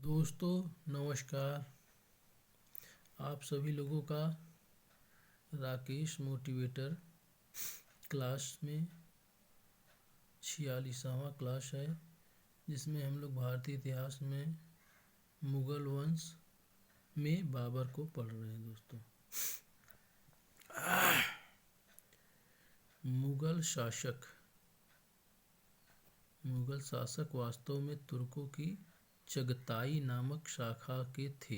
दोस्तों नमस्कार। आप सभी लोगों का राकेश मोटिवेटर क्लास में 46वां क्लास है, जिसमें हम लोग भारतीय इतिहास में मुगल वंश में बाबर को पढ़ रहे हैं। दोस्तों, मुगल शासक वास्तव में तुर्कों की चगताई नामक शाखा के थे।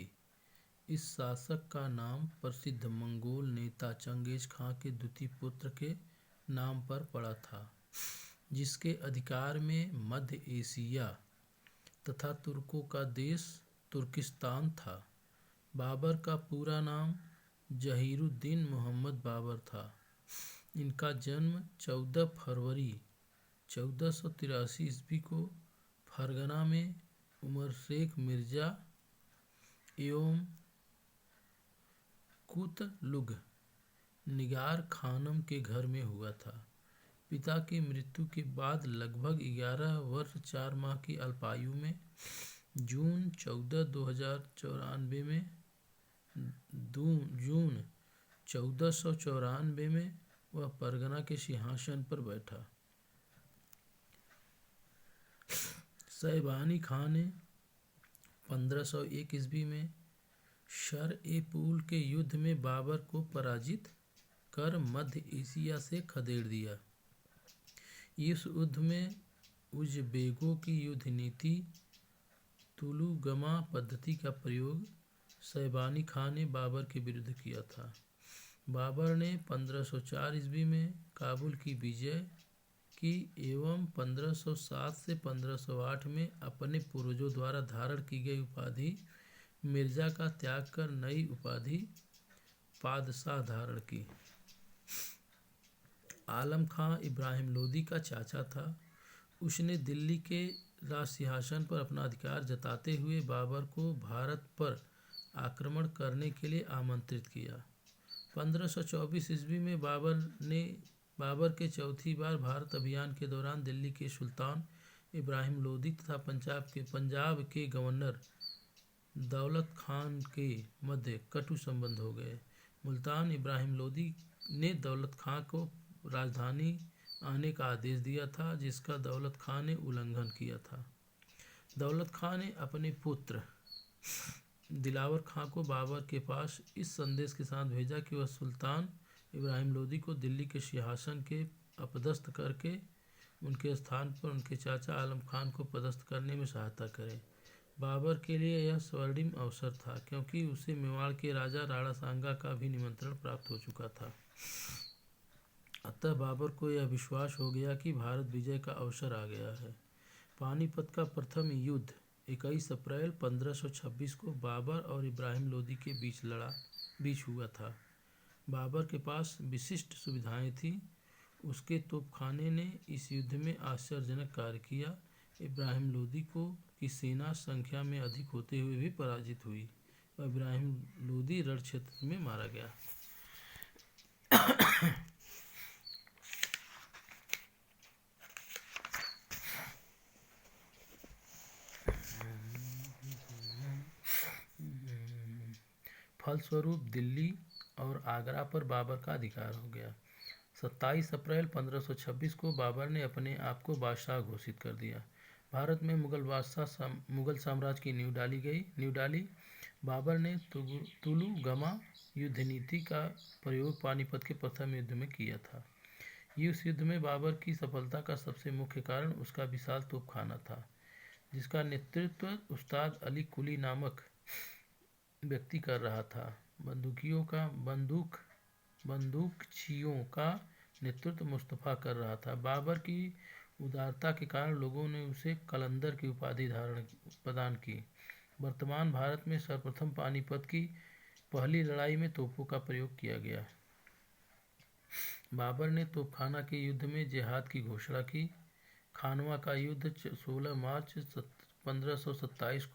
इस शासक का नाम प्रसिद्ध मंगोल नेता चंगेज खां के द्वितीय पुत्र के नाम पर पड़ा था, जिसके अधिकार में मध्य एशिया तथा तुर्कों का देश तुर्किस्तान था। बाबर का पूरा नाम जहीरुद्दीन मोहम्मद बाबर था। इनका जन्म 14 फरवरी 1483 ईस्वी को फरगना में उमर शेख मिर्जा एवं कुतलुग निगार खानम के घर में हुआ था। पिता की मृत्यु के बाद लगभग 11 वर्ष 4 माह की अल्पायु में जून 1494 में वह परगना के सिंहासन पर बैठा। शैबानी खां ने 1501 ईस्वी में शर-ए-पूल के युद्ध में बाबर को पराजित कर मध्य एशिया से खदेड़ दिया। इस युद्ध में उज़बेकों की युद्ध नीति तुलुगमा पद्धति का प्रयोग शैबानी खां ने बाबर के विरुद्ध किया था। बाबर ने 1504 ईस्वी में काबुल की विजय की एवं 1507 से 1508 में अपने पूर्वजों द्वारा धारण की गई उपाधि मिर्जा का त्याग कर नई उपाधि पादशाह धारण की। आलम खां इब्राहिम लोदी का चाचा था। उसने दिल्ली के राज सिंहासन पर अपना अधिकार जताते हुए बाबर को भारत पर आक्रमण करने के लिए आमंत्रित किया। 1524 ईस्वी में बाबर के चौथी बार भारत अभियान के दौरान दिल्ली के सुल्तान इब्राहिम लोदी तथा पंजाब के गवर्नर दौलत खान के मध्य कटु संबंध हो गए। मुल्तान इब्राहिम लोदी ने दौलत खान को राजधानी आने का आदेश दिया था, जिसका दौलत खान ने उल्लंघन किया था। दौलत खान ने अपने पुत्र दिलावर खां को बाबर के पास इस संदेश के साथ भेजा कि वह सुल्तान इब्राहिम लोदी को दिल्ली के सिंहासन के अपदस्थ करके उनके स्थान पर उनके चाचा आलम खान को पदस्थ करने में सहायता करें। बाबर के लिए यह स्वर्णिम अवसर था, क्योंकि उसे मेवाड़ के राजा राणा सांगा का भी निमंत्रण प्राप्त हो चुका था। अतः बाबर को यह विश्वास हो गया कि भारत विजय का अवसर आ गया है। पानीपत का प्रथम युद्ध 21 अप्रैल 1526 को बाबर और इब्राहिम लोदी के बीच हुआ था। बाबर के पास विशिष्ट सुविधाएं थीं। उसके तोपखाने ने इस युद्ध में आश्चर्यजनक कार्य किया। इब्राहिम लोदी की सेना संख्या में अधिक होते हुए भी पराजित हुई और इब्राहिम लोदी रण क्षेत्र में मारा गया। फलस्वरूप दिल्ली और आगरा पर बाबर का अधिकार हो गया। 27 अप्रैल 1526 को बाबर ने अपने आप को बादशाह घोषित कर दिया। भारत में मुगल साम्राज्य की नींव डाली। बाबर ने तुलुगमा युद्ध नीति का प्रयोग पानीपत के प्रथम युद्ध में किया था। इस युद्ध में बाबर की सफलता का सबसे मुख्य कारण उसका विशाल तोपखाना था, जिसका नेतृत्व उस्ताद अली कुली नामक व्यक्ति कर रहा था। बंदूकचियों का नेतृत्व मुस्तफा कर रहा था। बाबर की उदारता के कारण लोगों ने उसे कलंदर की उपाधि प्रदान की। वर्तमान भारत में सर्वप्रथम पानीपत की पहली लड़ाई में तोपों का प्रयोग किया गया। बाबर ने तोपखाना के युद्ध में जिहाद की घोषणा की। खानवा का युद्ध 16 मार्च 1527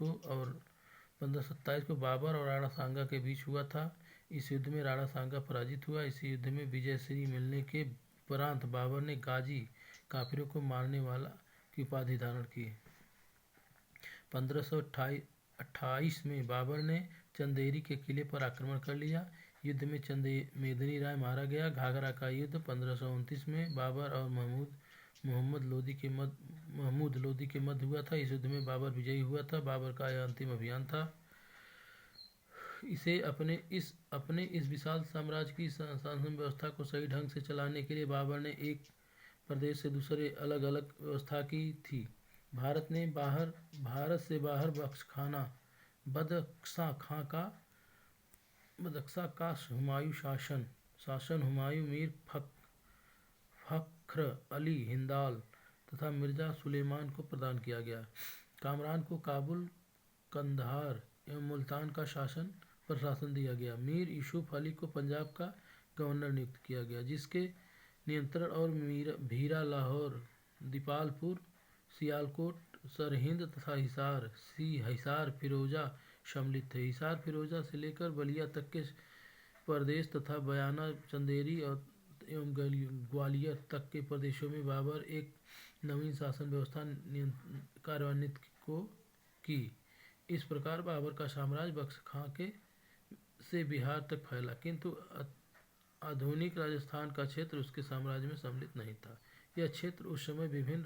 को बाबर और राणा सांगा के बीच हुआ था। इस युद्ध में राणा सांगा पराजित हुआ। इस युद्ध में विजयश्री मिलने के उपरांत बाबर ने गाजी काफिरों को मारने वाला की उपाधि धारण की। 1528 1528 में बाबर ने चंदेरी के किले पर आक्रमण कर लिया। युद्ध में मेदिनी राय मारा गया। घाघरा का युद्ध 1529 में बाबर और महमूद लोदी के मध्य हुआ था। इस युद्ध में बाबर विजयी हुआ था। बाबर का यह अंतिम अभियान था। अपने इस विशाल साम्राज्य की शासन व्यवस्था को सही ढंग से चलाने के लिए बाबर ने एक प्रदेश से दूसरे अलग अलग व्यवस्था की थी। भारत से बाहर बख्शखाना बदख्शा का हुमायूं शासन हुमायूं मीर फख्र अली हिंदाल तथा मिर्जा सुलेमान को प्रदान किया गया। कामरान को काबुल, कंधार एवं मुल्तान का प्रशासन दिया गया। मीर यूसुफ अली को पंजाब का गवर्नर नियुक्त किया गया, जिसके नियंत्रण और भीरा, लाहौर, दीपालपुर, सियालकोट, सरहिंद तथा हिसार फिरोजा सम्मिलित थे। हिसार फिरोजा से लेकर बलिया तक के प्रदेश तथा बयाना, चंदेरी एवं ग्वालियर तक के प्रदेशों में बाबर एक नवीन शासन व्यवस्था कार्यान्वित की। इस प्रकार बाबर का साम्राज्य बख्शखां से बिहार तक फैला, किंतु आधुनिक राजस्थान का क्षेत्र उसके साम्राज्य में सम्मिलित नहीं था। यह क्षेत्र उस समय विभिन्न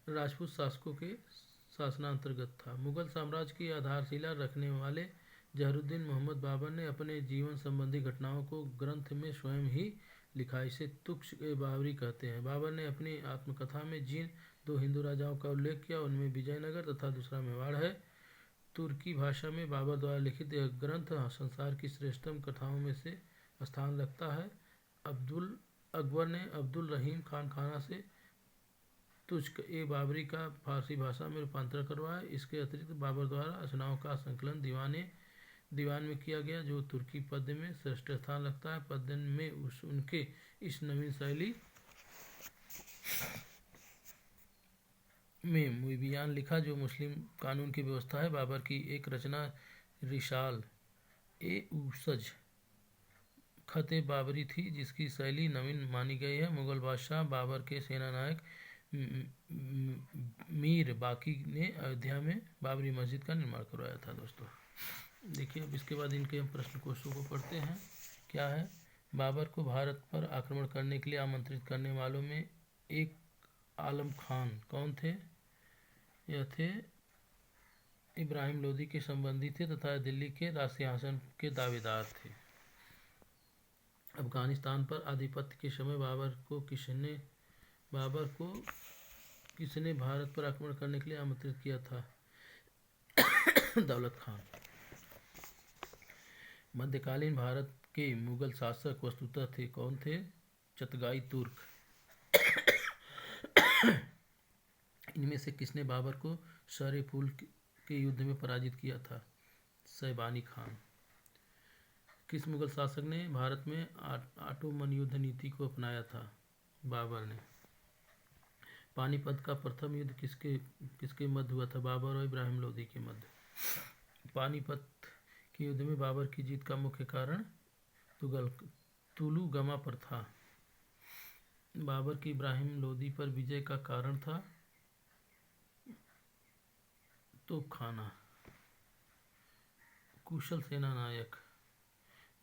राजपूत शासकों के शासनांतर्गत था। मुगल साम्राज्य की आधारशिला रखने वाले जहरुद्दीन मोहम्मद बाबर ने अपने जीवन संबंधी घटनाओं को ग्रंथ में स्वयं ही लिखा। इसे तुक्ष-ए-बाबरी कहते हैं। बाबर ने अपनी आत्मकथा में जिन दो हिंदू राजाओं का उल्लेख किया उनमें विजयनगर तथा दूसरा मेवाड़ है। तुर्की भाषा में बाबर द्वारा लिखित यह ग्रंथ संसार की श्रेष्ठतम कथाओं में से स्थान रखता है। अकबर ने अब्दुल रहीम खान खाना से तुज़्क-ए-बाबरी का फारसी भाषा में रूपांतरण करवाया। इसके अतिरिक्त बाबर द्वारा रचनाओं का संकलन दीवान में किया गया, जो तुर्की पद्य में श्रेष्ठ स्थान रखता है। पद्य में उनके इस नवीन शैली में मुबीयान लिखा, जो मुस्लिम कानून की व्यवस्था है। बाबर की एक रचना रिसाल-ए-उसज खत-ए-बाबरी थी, जिसकी शैली नवीन मानी गई है। मुगल बादशाह बाबर के सेनानायक मीर बाकी ने अयोध्या में बाबरी मस्जिद का निर्माण करवाया था। दोस्तों देखिए, अब इसके बाद इनके हम प्रश्न कोशों को पढ़ते हैं। क्या है? बाबर को भारत पर आक्रमण करने के लिए आमंत्रित करने वालों में एक आलम खान कौन थे? यह थे इब्राहिम लोदी के संबंधी थे तथा दिल्ली के राज सिंहासन के दावेदार थे। अफगानिस्तान पर आधिपत्य के समय बाबर को किसने भारत पर आक्रमण करने के लिए आमंत्रित किया था? दौलत खान। मध्यकालीन भारत के मुगल शासक वस्तुतः थे कौन थे? चगताई तुर्क। इनमें से किसने बाबर को शर-ए-फूल के युद्ध में पराजित किया था? शैबानी खान। किस मुगल शासक ने भारत में ऑटोमन युद्ध नीति को अपनाया था? बाबर ने। पानीपत का प्रथम युद्ध किसके मध्य हुआ था? बाबर और इब्राहिम लोदी के मध्य। पानीपत के युद्ध में बाबर की जीत का मुख्य कारण तुलुगमा पर था। बाबर की इब्राहिम लोदी पर विजय का कारण था तोपखाना। कुशल सेना नायक।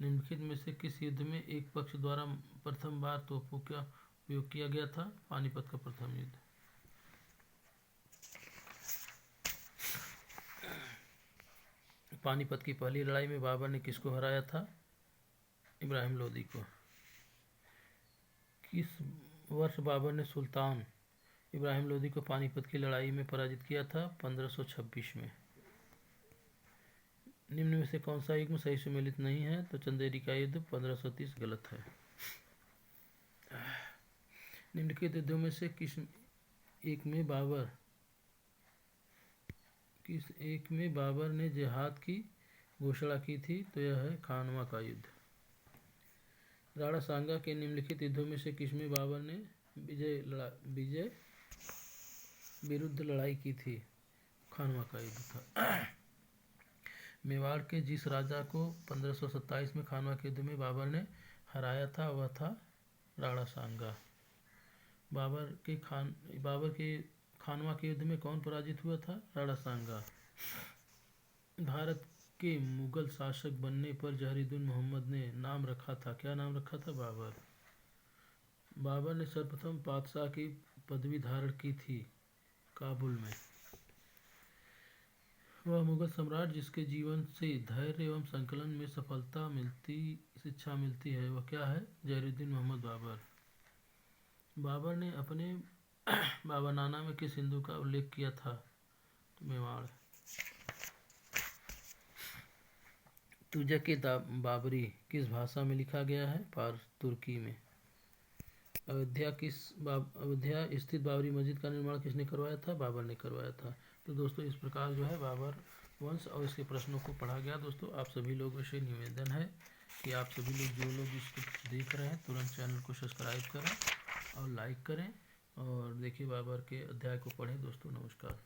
निम्नलिखित में से किस युद्ध में एक पक्ष द्वारा प्रथम बार तोपों का उपयोग किया गया था? पानीपत का प्रथम युद्ध। पानीपत की पहली लड़ाई में बाबर ने किसको हराया था? इब्राहिम लोदी को। किस वर्ष बाबर ने सुल्तान इब्राहिम लोदी को पानीपत की लड़ाई में पराजित किया था? 1526 में। निम्न में से कौन सा युग्म सही सुमेलित नहीं है? तो चंदेरी का युद्ध 1530 गलत है। निम्नलिखित युद्धों में से किस एक में बाबर ने जिहाद की घोषणा की थी? तो यह है खानवा का युद्ध। राणा सांगा के निम्नलिखित युद्धों में से किसमें बाबर ने विजय विरुद्ध लड़ाई की थी? खानवा का युद्ध था। मेवाड़ के जिस राजा को 1527 में खानवा के युद्ध में बाबर ने हराया था वह था राणा सांगा। बाबर के खानवा के युद्ध में कौन पराजित हुआ था? राणा सांगा। भारत के मुगल शासक बनने पर जहीरुद्दीन मोहम्मद ने नाम रखा था, क्या नाम रखा था? बाबर। बाबर ने सर्वप्रथम पातशाह की पदवी धारण की थी काबुल में। वह मुगल सम्राट जिसके जीवन से धैर्य एवं संकलन में सफलता मिलती शिक्षा मिलती है, वह क्या है? जहीरुद्दीन मोहम्मद बाबर। बाबर ने अपने बाबरनामा में किस हिंदू का उल्लेख किया था? तो मेवाड़। तुजक बाबरी किस भाषा में लिखा गया है? तुर्की में। अयोध्या स्थित बाबरी मस्जिद का निर्माण किसने करवाया था? बाबर ने करवाया था। तो दोस्तों इस प्रकार जो है बाबर वंश और इसके प्रश्नों को पढ़ा गया। दोस्तों आप सभी लोगों से निवेदन है कि आप सभी लोग जो लोग इसको देख रहे हैं तुरंत चैनल को सब्सक्राइब करें और लाइक करें और देखिए बाबर के अध्याय को पढ़ें। दोस्तों नमस्कार।